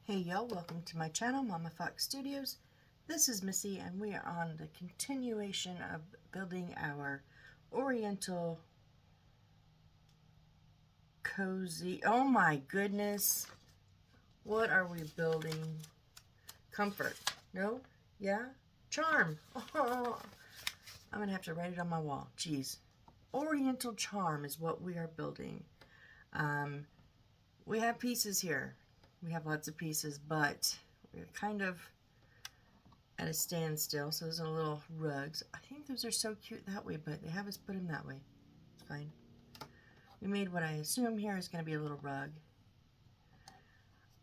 Hey y'all, welcome to my channel, Mama Fox Studios. This is Missy and we are on the continuation of building our Oriental cozy, oh my goodness, what are we building? Comfort, no? Yeah? Charm. Oh, I'm gonna have to write it on my wall, jeez. Oriental Charm is what we are building. We have pieces here. We have lots of pieces, but we're kind of at a standstill. So those are little rugs. I think those are so cute that way, but they have us put them that way. It's fine. We made what I assume here is going to be a little rug.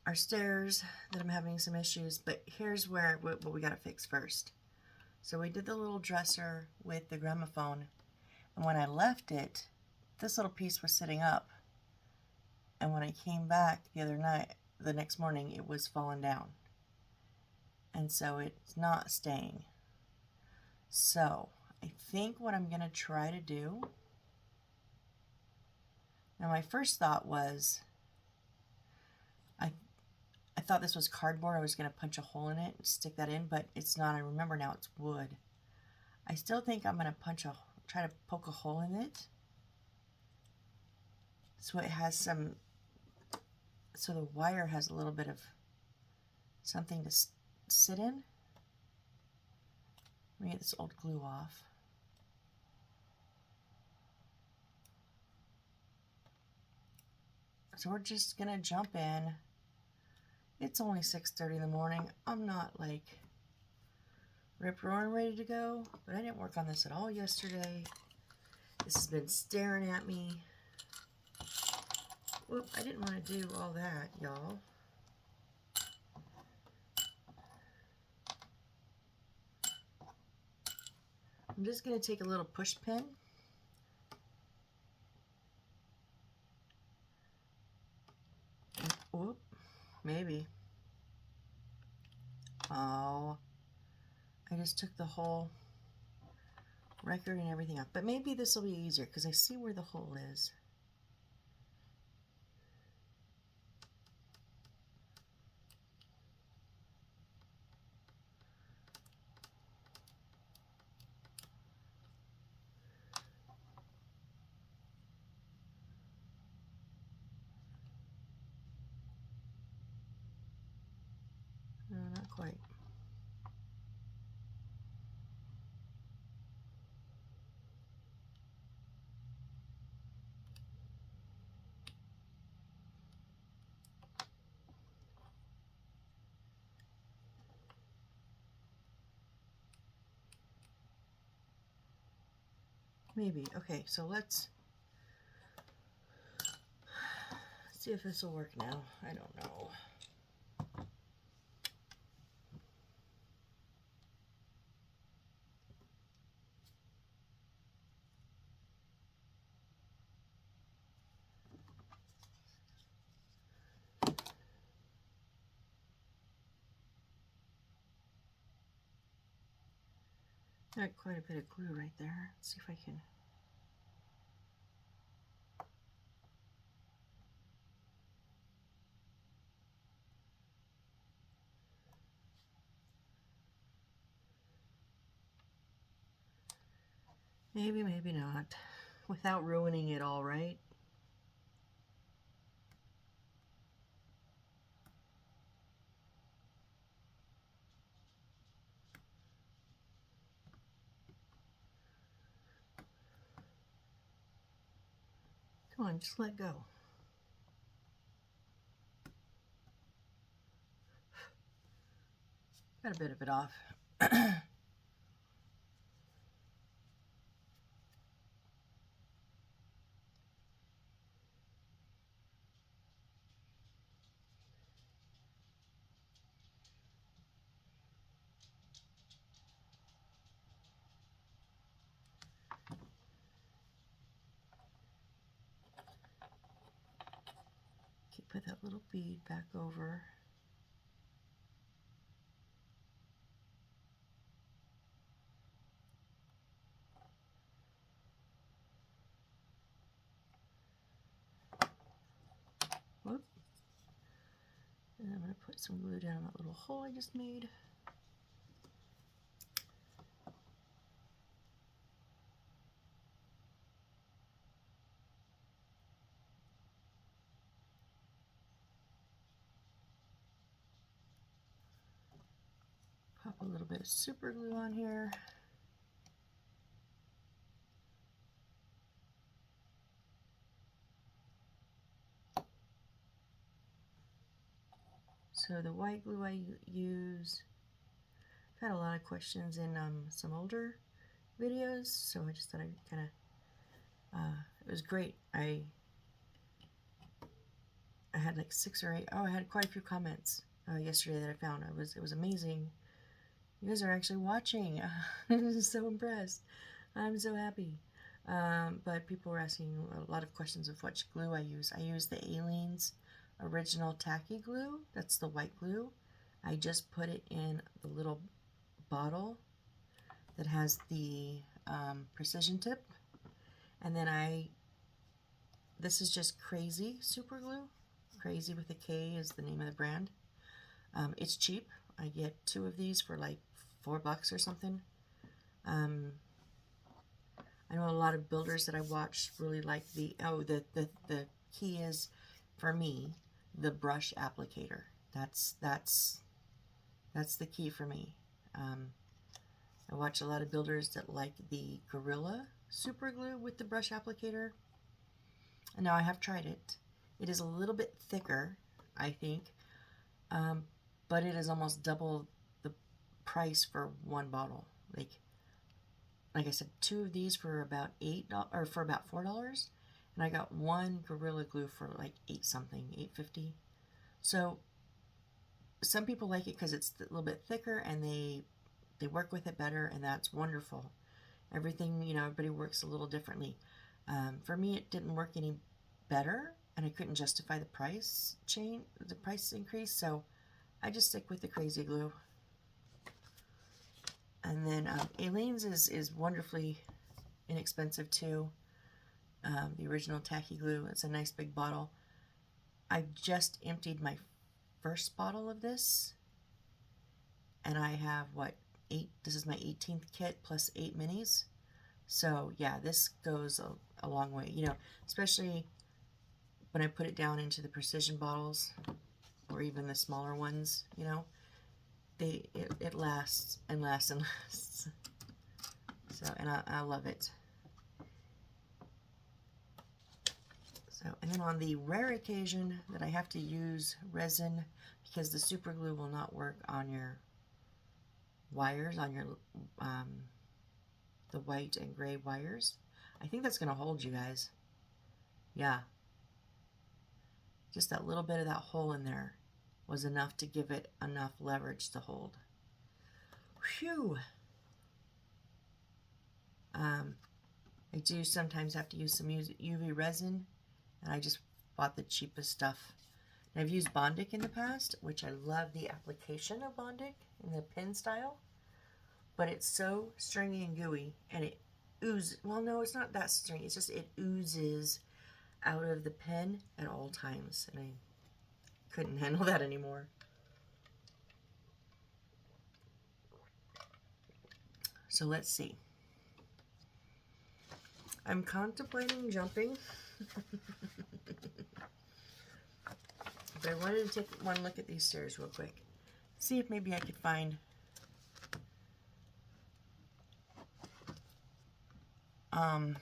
Our stairs that I'm having some issues, but here's where what we got to fix first. So we did the little dresser with the gramophone, and when I left it, this little piece was sitting up. And when I came back the next morning, it was falling down. And so it's not staying. So I think what I'm going to try to do, now my first thought was, I thought this was cardboard. I was going to punch a hole in it and stick that in, but it's not. I remember now it's wood. I still think I'm going to try to poke a hole in it so it has some, so the wire has a little bit of something to sit in. Let me get this old glue off. So we're just gonna jump in. It's only 6:30 in the morning. I'm not like rip roaring ready to go, but I didn't work on this at all yesterday. This has been staring at me. Whoop, I didn't want to do all that, y'all. I'm just gonna take a little push pin. Whoop, maybe. Oh, I just took the whole record and everything up. But maybe this will be easier because I see where the hole is. No, not quite. Maybe. Okay, so let's see if this will work now. I don't know. Got quite a bit of glue right there. Let's see if I can. Maybe, maybe not. Without ruining it all, right? Come on, just let go. Got a bit of it off. Okay, put that little bead back over. Whoop. And I'm going to put some glue down that little hole I just made. Pop a little bit of super glue on here. So the white glue I use, I've had a lot of questions in some older videos, so I just thought I'd kind of, it was great. I had like 6 or 8, I had quite a few comments yesterday that I found. It was amazing. You guys are actually watching. I'm so impressed. I'm so happy. But people were asking a lot of questions of which glue I use. I use the Aleene's Original Tacky Glue. That's the white glue. I just put it in the little bottle that has the precision tip. And then this is just Crazy Super Glue. Crazy with a K is the name of the brand. It's cheap. I get 2 of these for like $4 or something. I know a lot of builders that I watched really like the key is, for me, the brush applicator. That's the key for me. I watch a lot of builders that like the Gorilla Super Glue with the brush applicator. And now I have tried it. It is a little bit thicker, I think, but it is almost double the price for 1 bottle. Like I said, 2 of these for about $8 or for about $4, and I got 1 Gorilla Glue for like 8 something, $8.50. So some people like it because it's a little bit thicker and they work with it better, and that's wonderful. Everything, you know, everybody works a little differently. For me, it didn't work any better, and I couldn't justify the price increase, so I just stick with the Crazy Glue. And then Aleene's is wonderfully inexpensive too. The Original Tacky Glue, it's a nice big bottle. I just emptied my first bottle of this, and I have, what, 8, this is my 18th kit plus 8 minis. So yeah, this goes a long way, you know, especially when I put it down into the precision bottles or even the smaller ones, you know, it lasts and lasts and lasts. So, and I love it. So, and then on the rare occasion that I have to use resin because the super glue will not work on your wires, on your the white and gray wires. I think that's going to hold, you guys. Yeah. Just that little bit of that hole in there was enough to give it enough leverage to hold. Phew. I do sometimes have to use some UV resin, and I just bought the cheapest stuff. And I've used Bondic in the past, which I love the application of Bondic in the pin style, but it's so stringy and gooey, and it oozes. Well, no, it's not that stringy. It's just it oozes out of the pen at all times, and I couldn't handle that anymore. So let's see. I'm contemplating jumping. But I wanted to take one look at these stairs real quick. See if maybe I could find a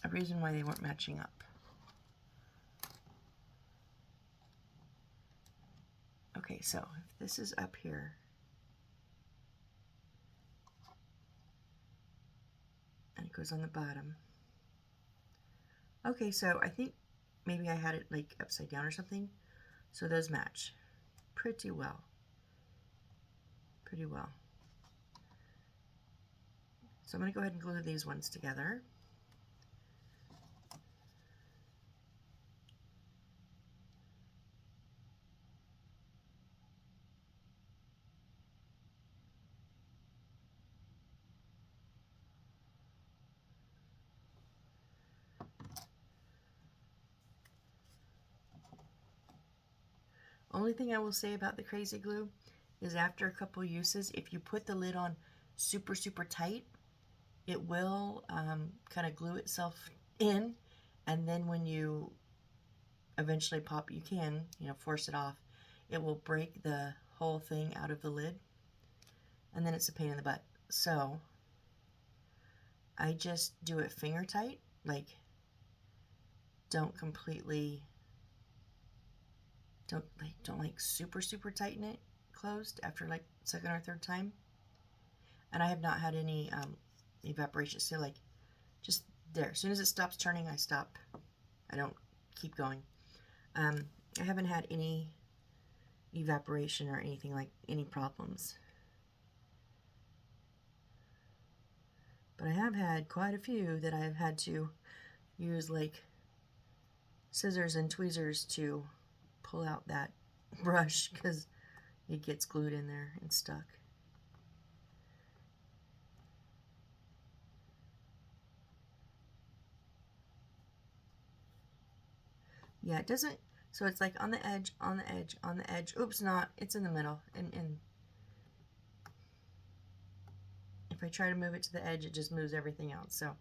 reason why they weren't matching up. Okay, so if this is up here, and it goes on the bottom. Okay, so I think maybe I had it like upside down or something. So those match pretty well. Pretty well. So I'm going to go ahead and glue these ones together. Only thing I will say about the Crazy Glue is after a couple uses, if you put the lid on super, super tight, it will kind of glue itself in, and then when you eventually pop, you can, force it off, it will break the whole thing out of the lid, and then it's a pain in the butt. So I just do it finger tight, like don't completely, don't super, super tighten it closed after like second or third time. And I have not had any evaporation, so like just there. As soon as it stops turning, I stop. I don't keep going. I haven't had any evaporation or anything, like any problems. But I have had quite a few that I've had to use like scissors and tweezers to pull out that brush because it gets glued in there and stuck. Yeah, it doesn't, so it's like on the edge, on the edge, on the edge. Oops, not, it's in the middle. And if I try to move it to the edge, it just moves everything else. So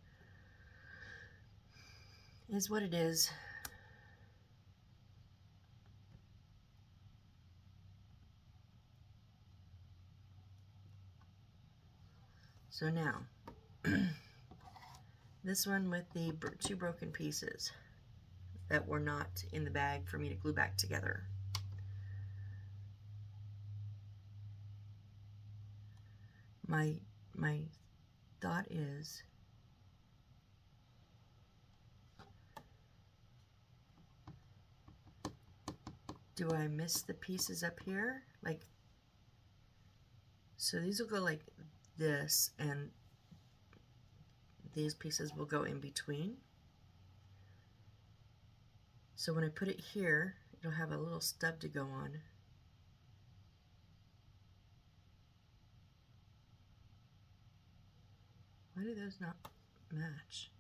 it is what it is. So now, this one with the two broken pieces that were not in the bag for me to glue back together. My thought is, do I miss the pieces up here? Like, so these will go like this, and these pieces will go in between. So when I put it here, it'll have a little stub to go on. Why do those not match?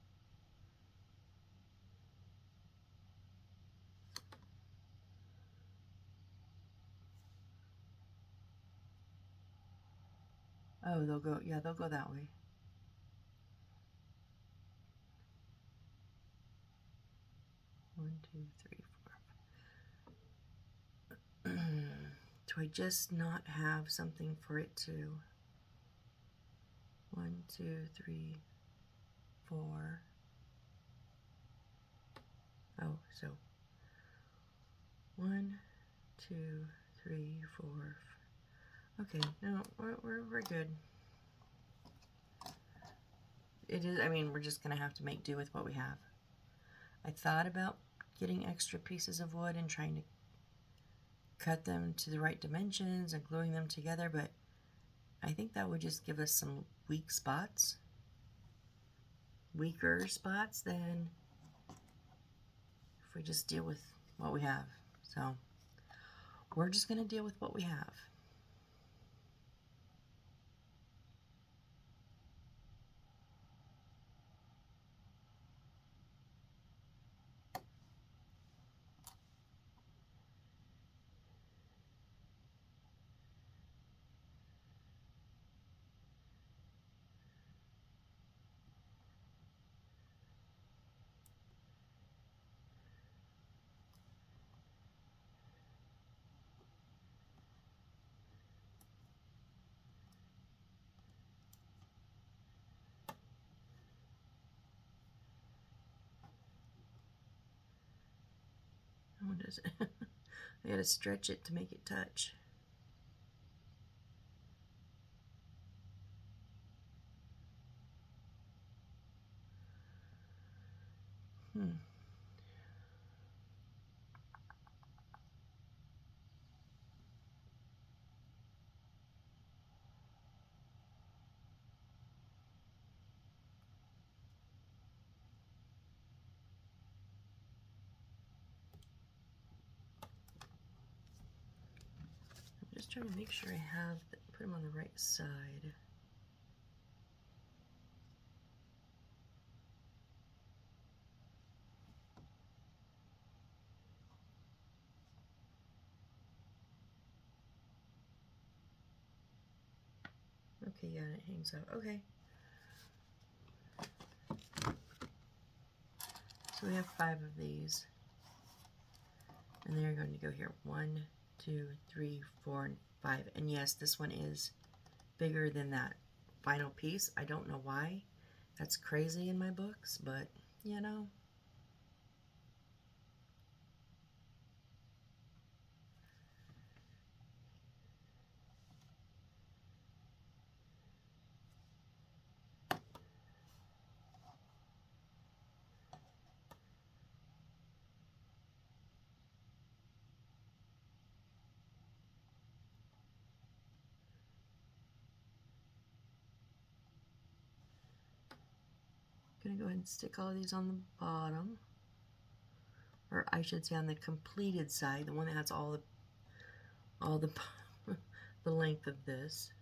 Oh, they'll go, yeah, they'll go that way. One, two, three, four. Do I just not have something for it to? 1, 2, 3, 4. Oh, so 1, 2, 3, 4. Okay, no, we're good. It is, I mean, we're just gonna have to make do with what we have. I thought about getting extra pieces of wood and trying to cut them to the right dimensions and gluing them together, but I think that would just give us some weaker spots than if we just deal with what we have. So we're just going to deal with what we have. What is it? I gotta stretch it to make it touch. I'm just trying to make sure I have, put them on the right side. Okay, yeah, it hangs out. Okay. So we have 5 of these. And they're going to go here. 1, 2, 3, 4, and 5. And yes, this one is bigger than that final piece. I don't know why. That's crazy in my books, but you know. I'm going to go ahead and stick all of these on the bottom. Or I should say on the completed side, the one that has all the the length of this.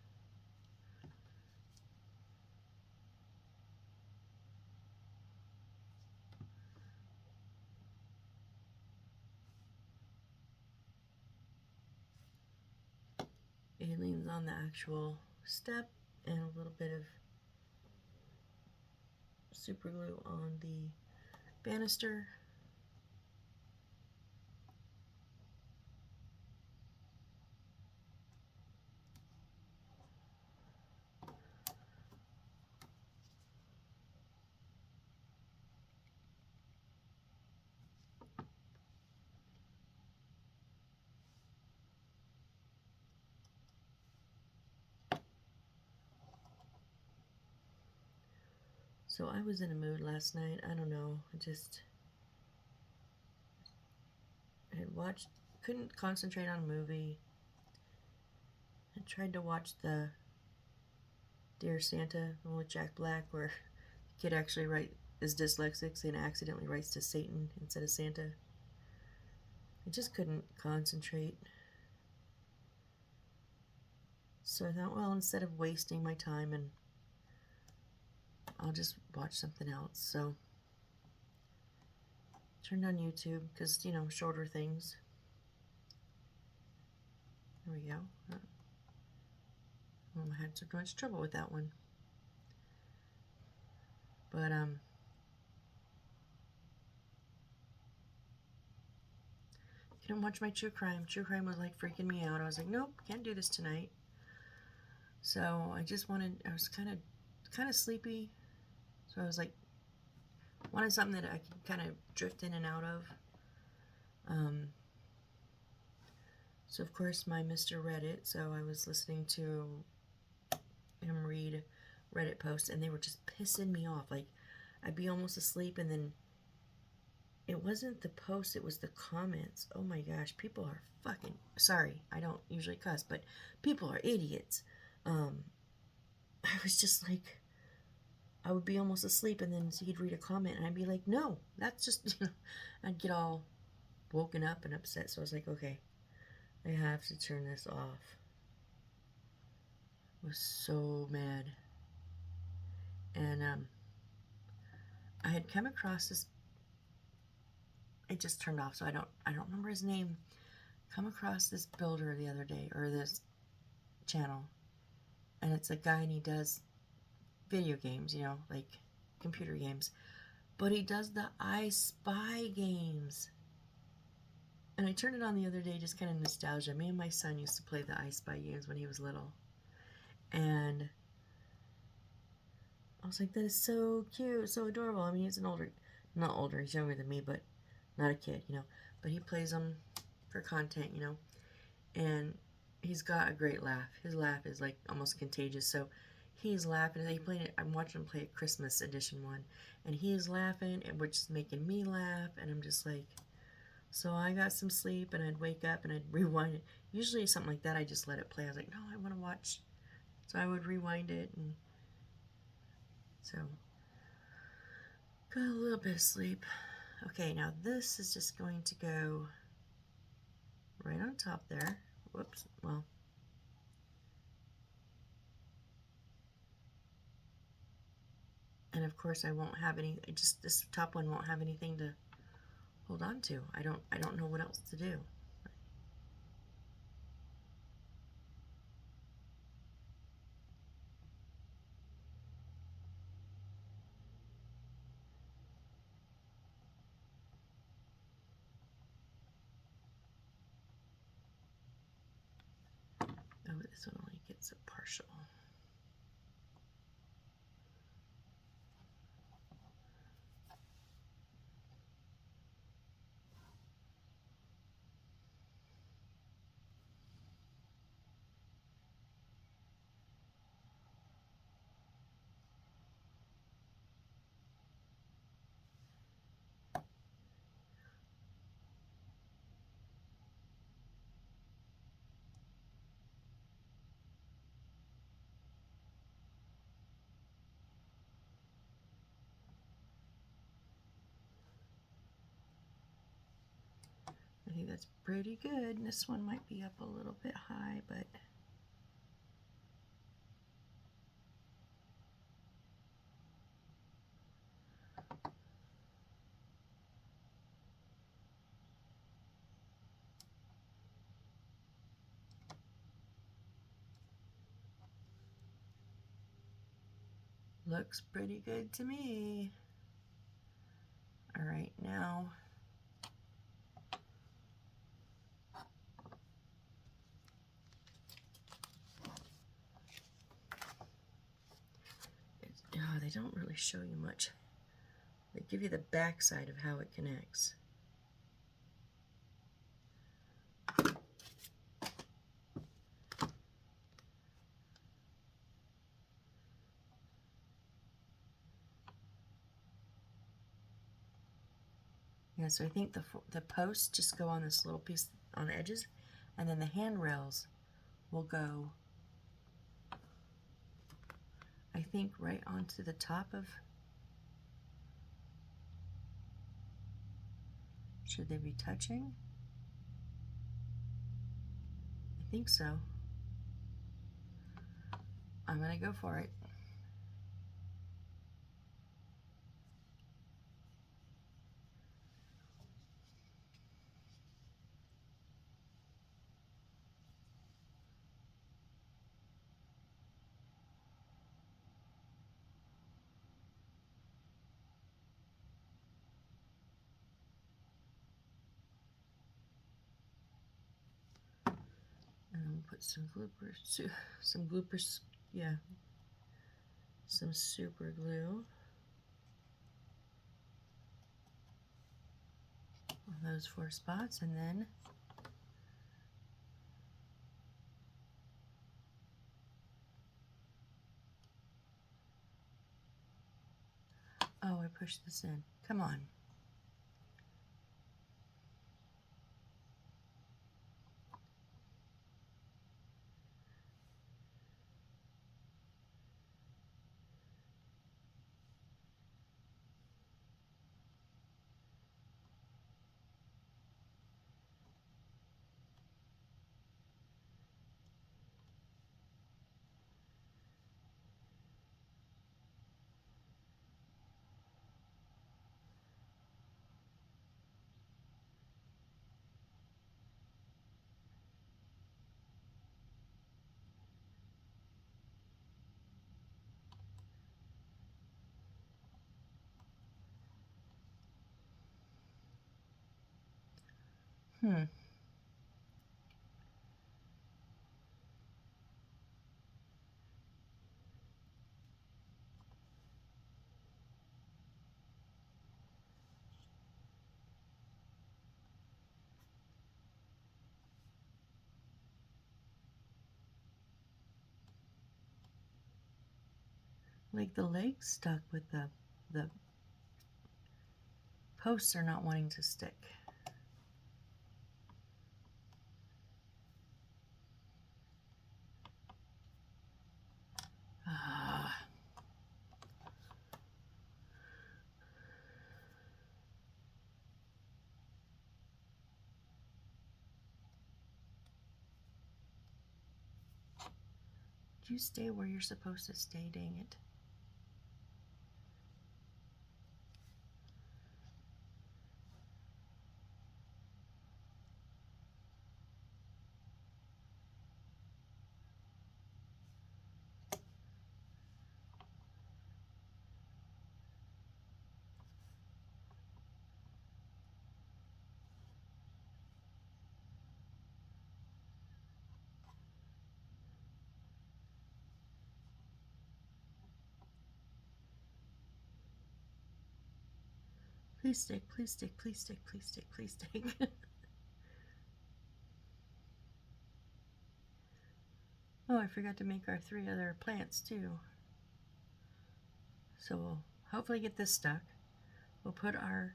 Aliens on the actual step, and a little bit of super glue on the banister. So I was in a mood last night. I don't know. I had watched, couldn't concentrate on a movie. I tried to watch the Dear Santa, the one with Jack Black, where the kid actually is dyslexic and accidentally writes to Satan instead of Santa. I just couldn't concentrate. So I thought, well, instead of wasting my time, and I'll just watch something else. So turned on YouTube because, you know, shorter things. There we go. I had so much trouble with that one. But, couldn't watch my true crime. True crime was like freaking me out. I was like, nope, can't do this tonight. So I was kind of sleepy. So I was like, wanted something that I could kind of drift in and out of. So of course my Mr. Reddit, so I was listening to him read Reddit posts, and they were just pissing me off. Like, I'd be almost asleep, and then it wasn't the post, it was the comments. Oh my gosh, people are fucking, sorry, I don't usually cuss, but people are idiots. I was just like, I would be almost asleep, and then he'd read a comment, and I'd be like, no, that's just, you know, I'd get all woken up and upset. So I was like, okay, I have to turn this off. I was so mad. And I had come across this, it just turned off, so I don't remember his name. Come across this builder the other day, or this channel, and it's a guy, and he does video games, you know, like computer games, but he does the I Spy games. And I turned it on the other day, just kind of nostalgia. Me and my son used to play the I Spy games when he was little, and I was like, that is so cute, so adorable. I mean, he's not older, he's younger than me, but not a kid, you know, but he plays them for content, you know, and he's got a great laugh. His laugh is like almost contagious. So he's laughing. I'm watching him play a Christmas edition one, and he's laughing, and which is making me laugh, and I'm just like, so I got some sleep, and I'd wake up, and I'd rewind it. Usually something like that, I just let it play. I was like, no, I want to watch. So I would rewind it, and so got a little bit of sleep. Okay, now this is just going to go right on top there. Whoops, well. And of course I won't have any, this top one won't have anything to hold on to. I don't know what else to do. It's a partial. I think that's pretty good. This one might be up a little bit high, but looks pretty good to me. All right, now oh, they don't really show you much. They give you the back side of how it connects. Yeah, so I think the posts just go on this little piece on the edges, and then the handrails will go, I think, right onto the top of, should they be touching? I think so. I'm gonna go for it. And we'll put some bloopers, yeah, some super glue on those 4 spots, and then oh, I pushed this in. Come on. Like the legs stuck with the posts are not wanting to stick. Ah. You stay where you're supposed to stay, dang it. Please stick, please stick, please stick, please stick, please stick. Oh, I forgot to make our 3 other plants too. So we'll hopefully get this stuck. We'll put our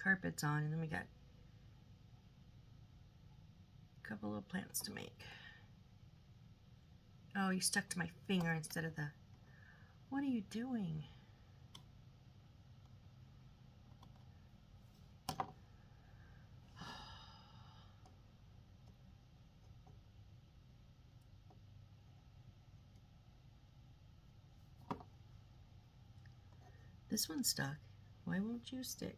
carpets on, and then we got a couple little plants to make. Oh, you stuck to my finger instead of the... What are you doing? This one's stuck. Why won't you stick?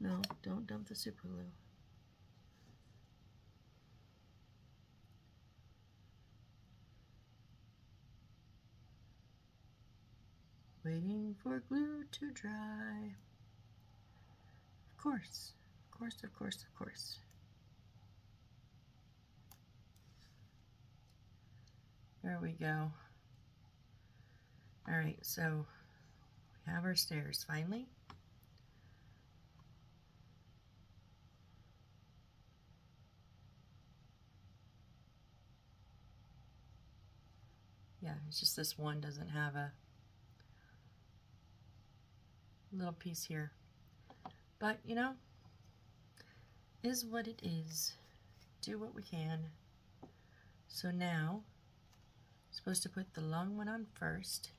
No, don't dump the super glue. Waiting for glue to dry. Of course, of course, of course, of course. There we go. All right, so we have our stairs finally. Yeah, it's just this one doesn't have a little piece here. But, you know, is what it is. Do what we can. So now, I'm supposed to put the long one on first.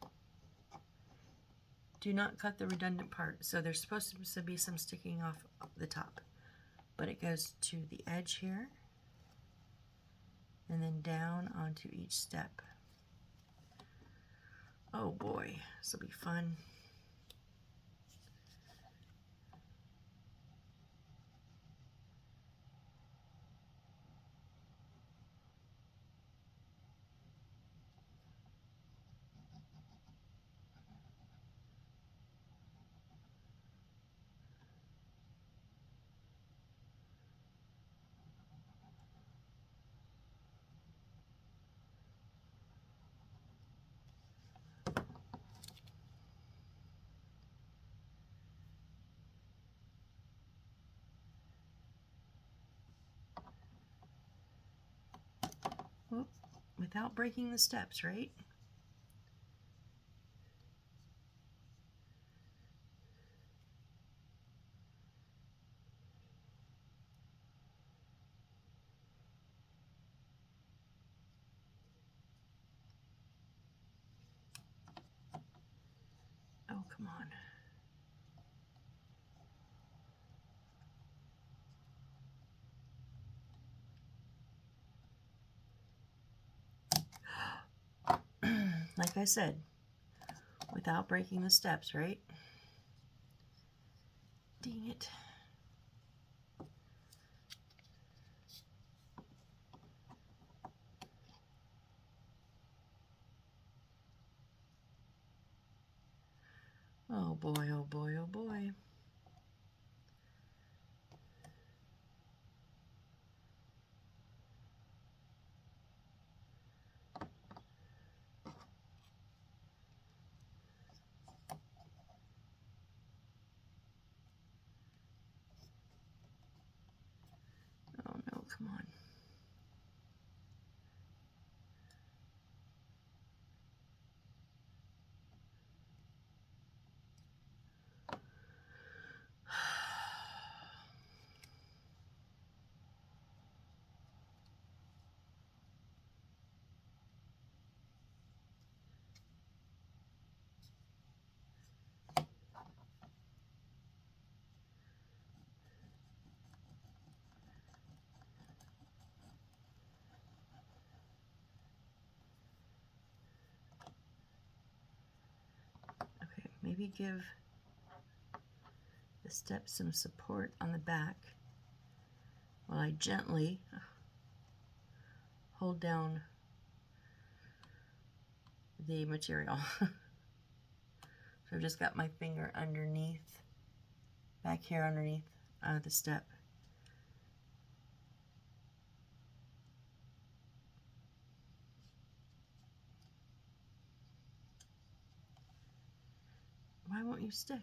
Do not cut the redundant part. So there's supposed to be some sticking off the top. But it goes to the edge here, and then down onto each step. Oh boy, this will be fun. Well, without breaking the steps, right? Oh, come on. Like I said, without breaking the steps, right? Dang it. Oh boy, oh boy, oh boy. Oh no, come on. Okay, maybe give the steps some support on the back while I gently hold down the material. So I've just got my finger underneath, back here underneath the step. don't you stick?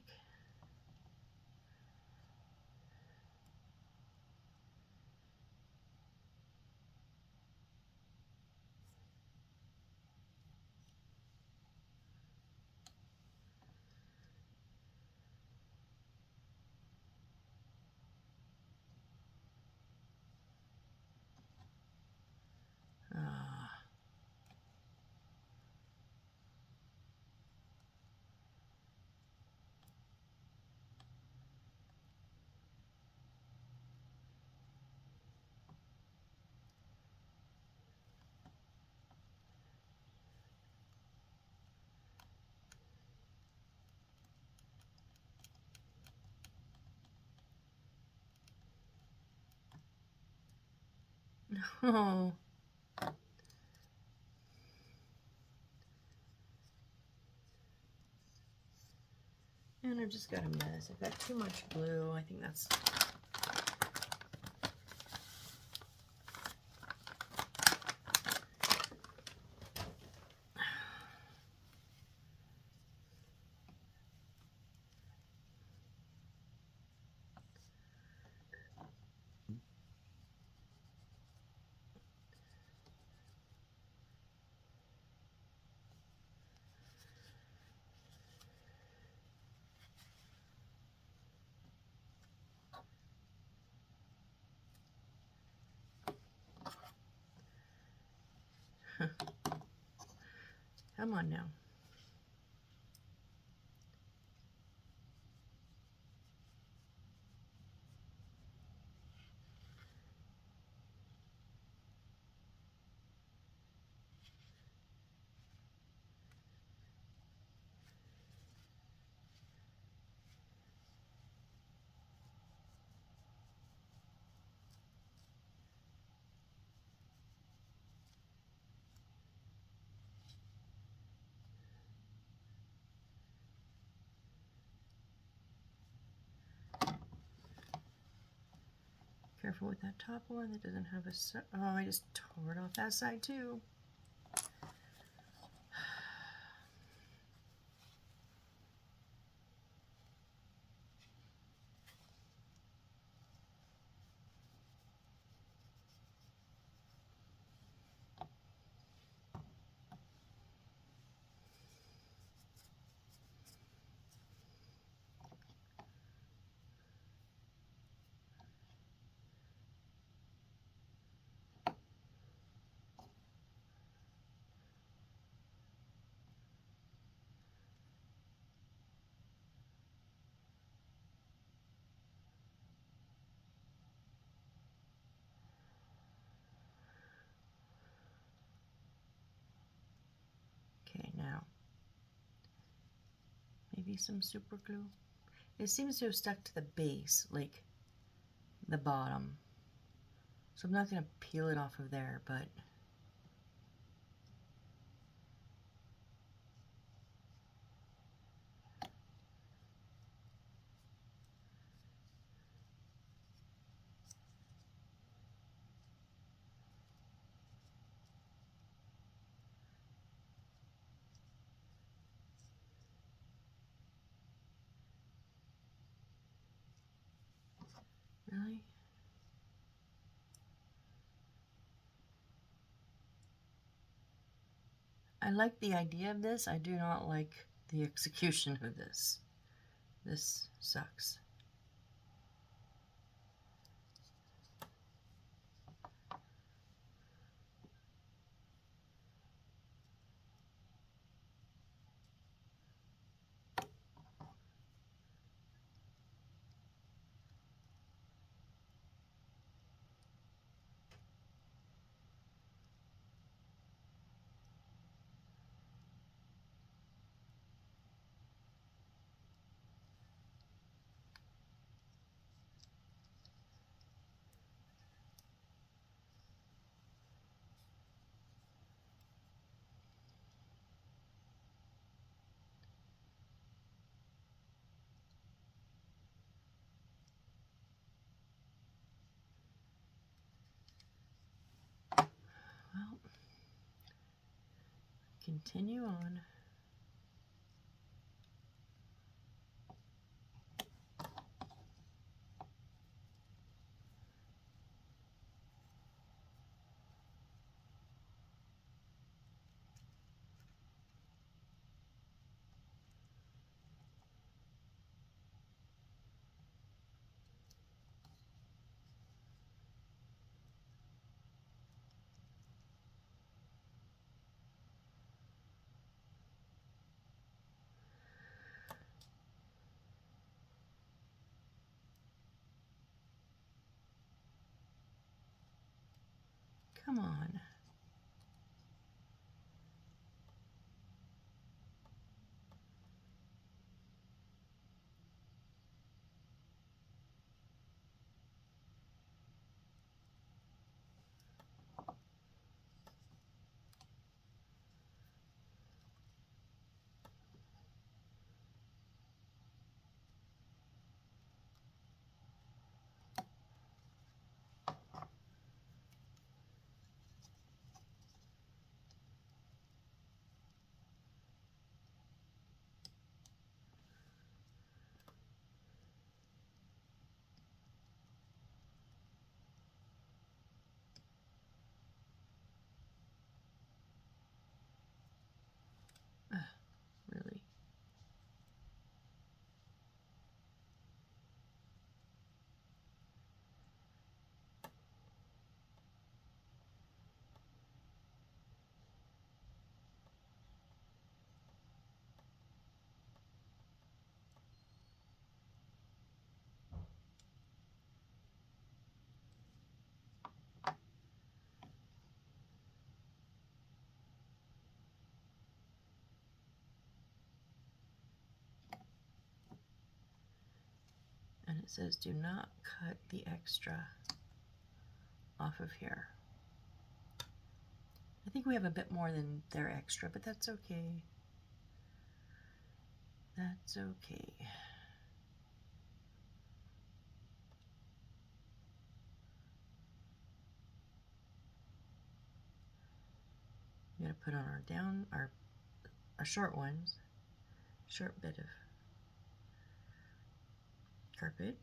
Ah. Oh. And I've just got a mess. I've got too much glue. I think that's... Come on now. Careful with that top one that doesn't have a... Oh, I just tore it off that side too. Okay, now maybe some super glue. It seems to have stuck to the base, like the bottom. So I'm not going to peel it off of there, but really? I like the idea of this. I do not like the execution of this. This sucks. Well, continue on. Come on. Really? And it says do not cut the extra off of here. I think we have a bit more than their extra, but that's okay. That's okay. We gotta put on our short ones, short bit of carpet.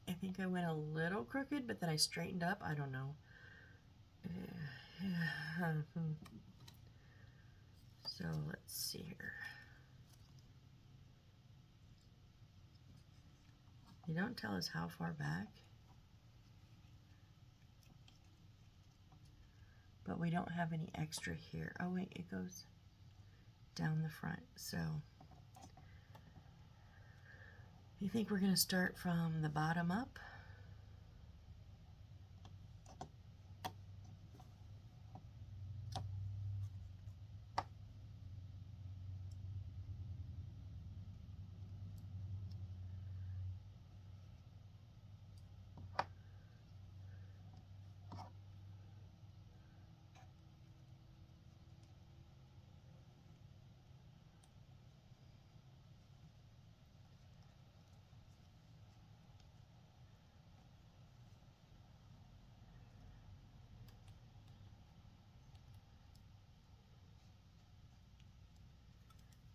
I think I went a little crooked, but then I straightened up. I don't know. So let's see here. You don't tell us how far back, but we don't have any extra here. Oh wait, it goes down the front. So you think we're going to start from the bottom up?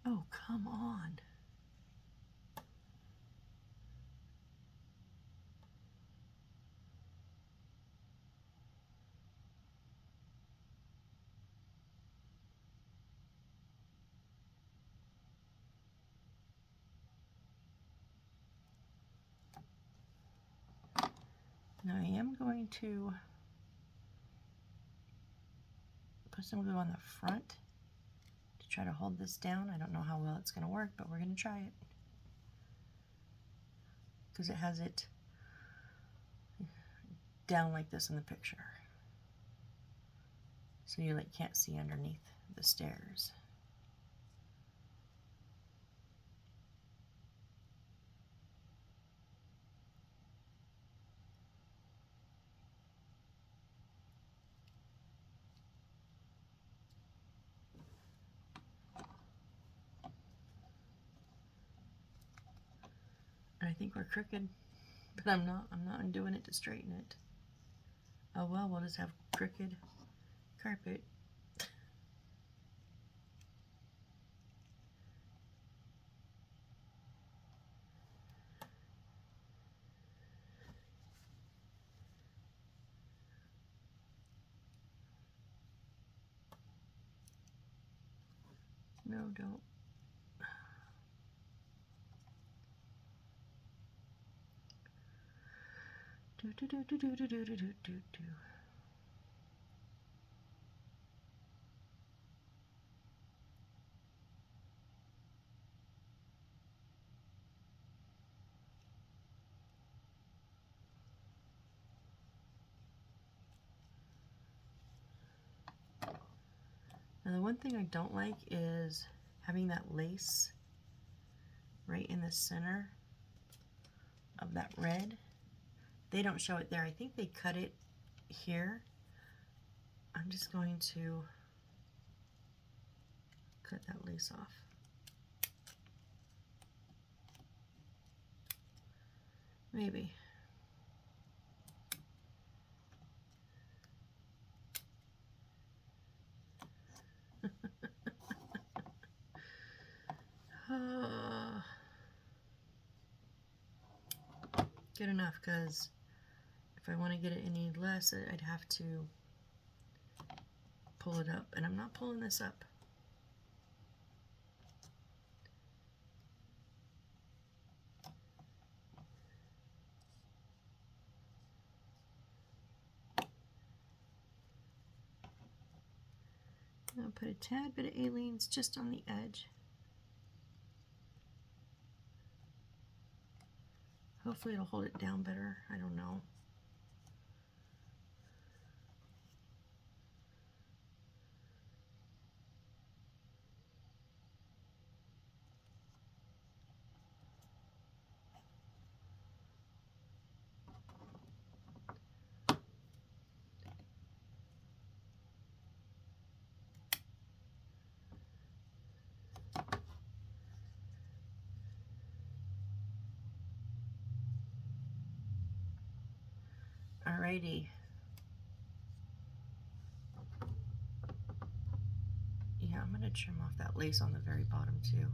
Oh, come on. Now I am going to put some glue on the front to try to hold this down. I don't know how well it's going to work, but we're going to try it. Because it has it down like this in the picture. So you like can't see underneath the stairs. I think we're crooked, but I'm not doing it to straighten it. Oh well, we'll just have crooked carpet. No, don't. Do do do do do do do do do do. Now the one thing I don't like is having that lace right in the center of that red. They don't show it there. I think they cut it here. I'm just going to cut that lace off. Maybe. Good enough, because if I want to get it any less, I'd have to pull it up, and I'm not pulling this up. I'll put a tad bit of Aleene's just on the edge. Hopefully it'll hold it down better. I don't know. Alrighty. Yeah, I'm going to trim off that lace on the very bottom too.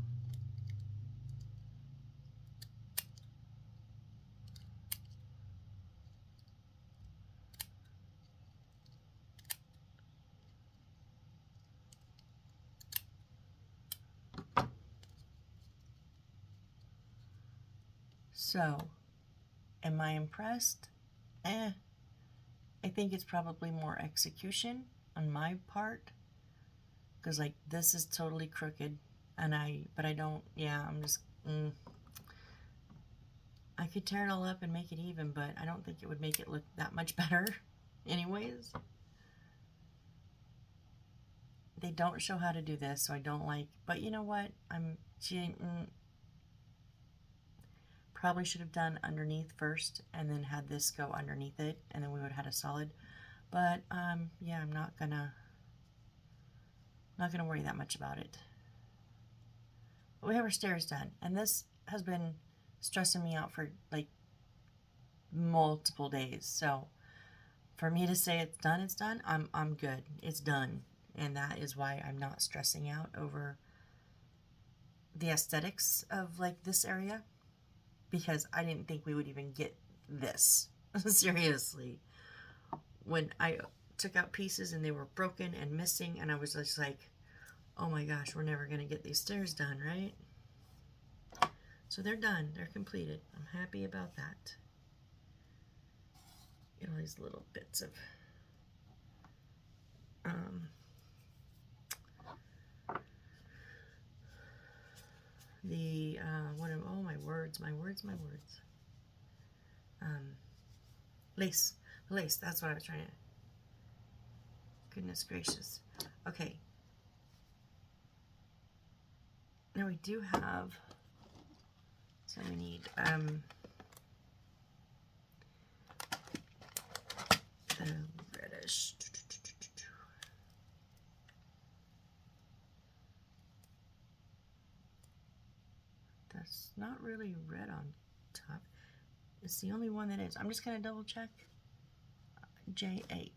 So, am I impressed? I think it's probably more execution on my part, because like this is totally crooked, and but I don't, yeah, I'm just, I could tear it all up and make it even, but I don't think it would make it look that much better anyways. They don't show how to do this, so I don't like, but you know what, probably should have done underneath first and then had this go underneath it, and then we would have had a solid. But yeah, I'm not gonna worry that much about it. But we have our stairs done, and this has been stressing me out for like multiple days. So for me to say it's done, I'm good. It's done, and that is why I'm not stressing out over the aesthetics of like this area, because I didn't think we would even get this. Seriously. When I took out pieces and they were broken and missing, and I was just like, oh my gosh, we're never going to get these stairs done, right? So they're done. They're completed. I'm happy about that. Get all these little bits of oh my words, lace. Lace, that's what I was trying to, goodness gracious. Okay. Now we do have, so we need the reddish. That's not really red on top. It's the only one that is. I'm just going to double check. J8.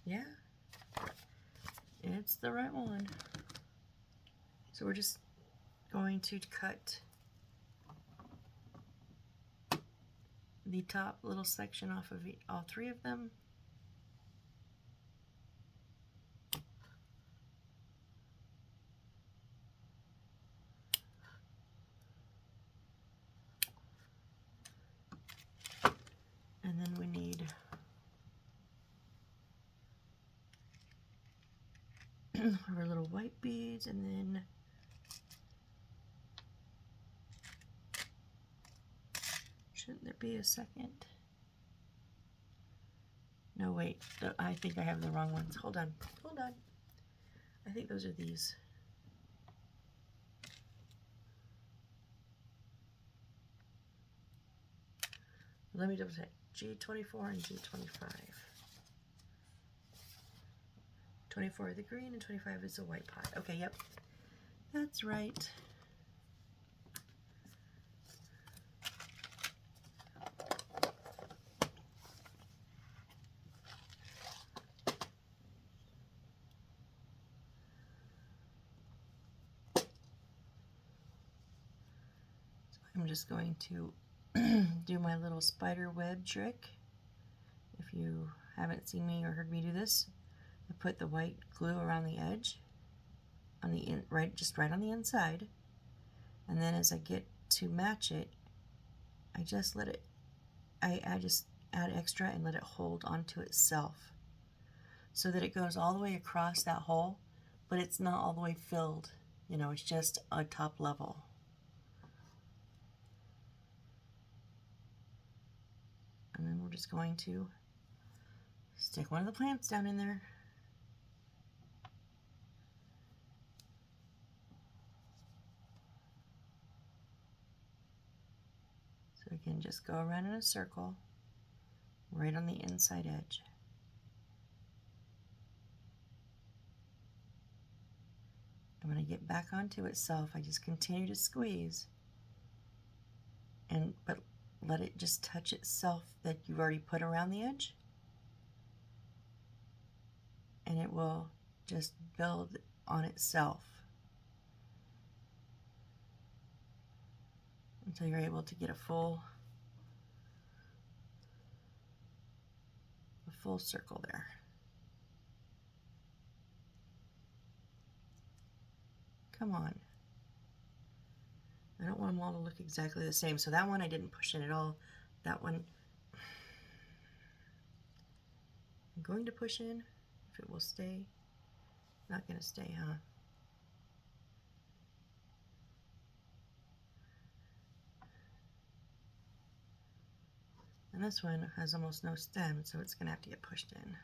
Yeah, it's the right one. So we're just going to cut the top little section off of all three of them. And then we need our little white beads, and then Shouldn't there be a second? No, wait. I think I have the wrong ones. Hold on. Hold on. I think those are these. Let me double check. G24 and G25. 24 is the green and 25 is the white pot. Okay, yep. That's right. I'm just going to do my little spider web trick. If you haven't seen me or heard me do this, I put the white glue around the edge, on the just right on the inside, and then as I get to match it, I just let it, I just add extra and let it hold onto itself, so that it goes all the way across that hole, but it's not all the way filled. You know, it's just a top level. And then we're just going to stick one of the plants down in there. So we can just go around in a circle right on the inside edge. And when I get back onto itself, I just continue to squeeze, but let it just touch itself that you've already put around the edge, and it will just build on itself until you're able to get a full circle there. Come on. I don't want them all to look exactly the same. So that one I didn't push in at all. That one I'm going to push in, if it will stay. Not going to stay, huh? And this one has almost no stem, so it's going to have to get pushed in.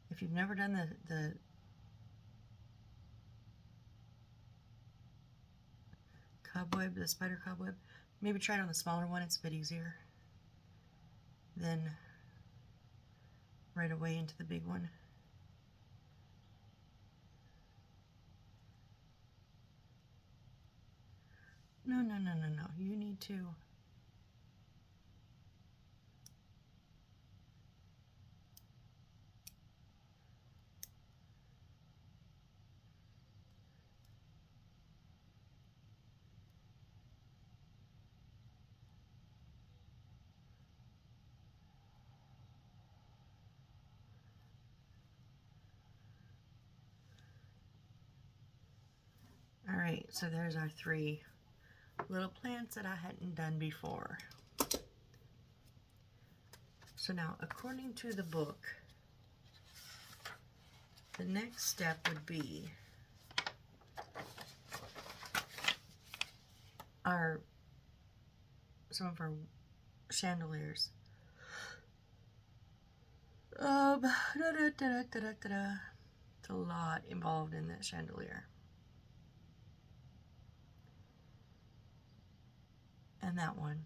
If you've never done the cobweb, the spider cobweb, maybe try it on the smaller one. It's a bit easier than right away into the big one. No, no, no, no, no. You need to. All right, so there's our 3 little plants that I hadn't done before. So now, according to the book, the next step would be some of our chandeliers. It's a lot involved in that chandelier. And that one.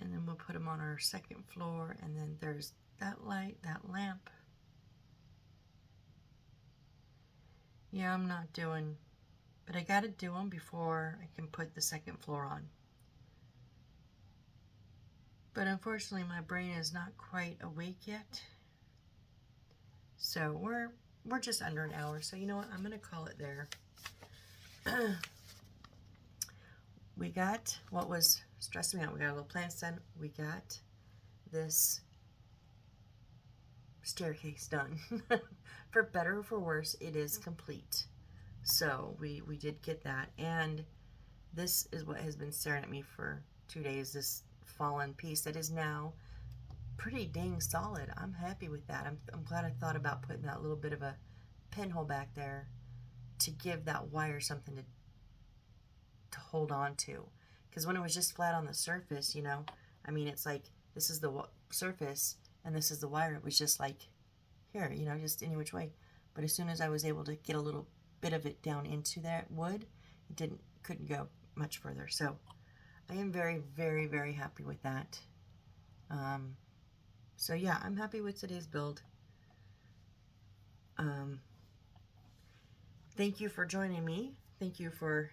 And then we'll put them on our second floor, and then there's that light, that lamp. Yeah, I'm not doing, but I gotta do them before I can put the second floor on. But unfortunately, my brain is not quite awake yet. So we're just under an hour. So you know what? I'm gonna call it there. We got what was stressing me out. We got a little plants done. We got this staircase done. For better or for worse, it is complete. So we did get that. And this is what has been staring at me for 2 days, this fallen piece that is now pretty dang solid. I'm happy with that. I'm glad I thought about putting that little bit of a pinhole back there to give that wire something to hold on to. Because when it was just flat on the surface, you know, I mean, it's like this is the surface and this is the wire. It was just like here, you know, just any which way. But as soon as I was able to get a little bit of it down into that wood, it couldn't go much further. So I am very, very, very happy with that. So yeah, I'm happy with today's build. Thank you for joining me. Thank you for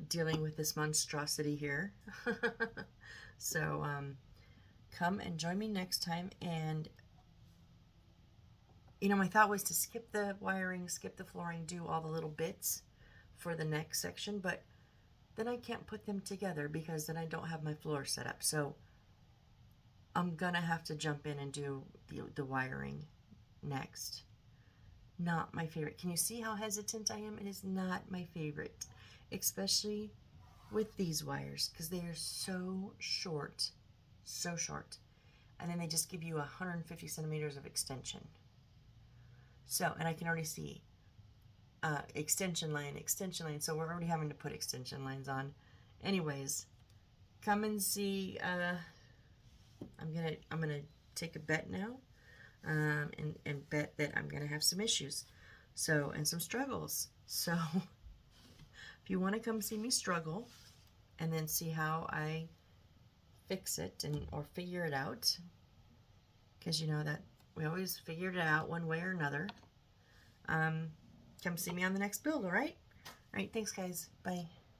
dealing with this monstrosity here. So come and join me next time. And you know, my thought was to skip the wiring, skip the flooring, do all the little bits for the next section, but then I can't put them together because then I don't have my floor set up. So I'm gonna have to jump in and do the wiring next. Not my favorite. Can you see how hesitant I am? It is not my favorite, especially with these wires because they are so short, so short. And then they just give you 150 centimeters of extension. So, and I can already see extension line, so we're already having to put extension lines on. Anyways, come and see. I'm gonna take a bet now, and bet that I'm gonna have some issues, so, and some struggles. So, if you want to come see me struggle, and then see how I fix it or figure it out, because you know that we always figured it out one way or another. Come see me on the next build, all right? All right, thanks, guys. Bye.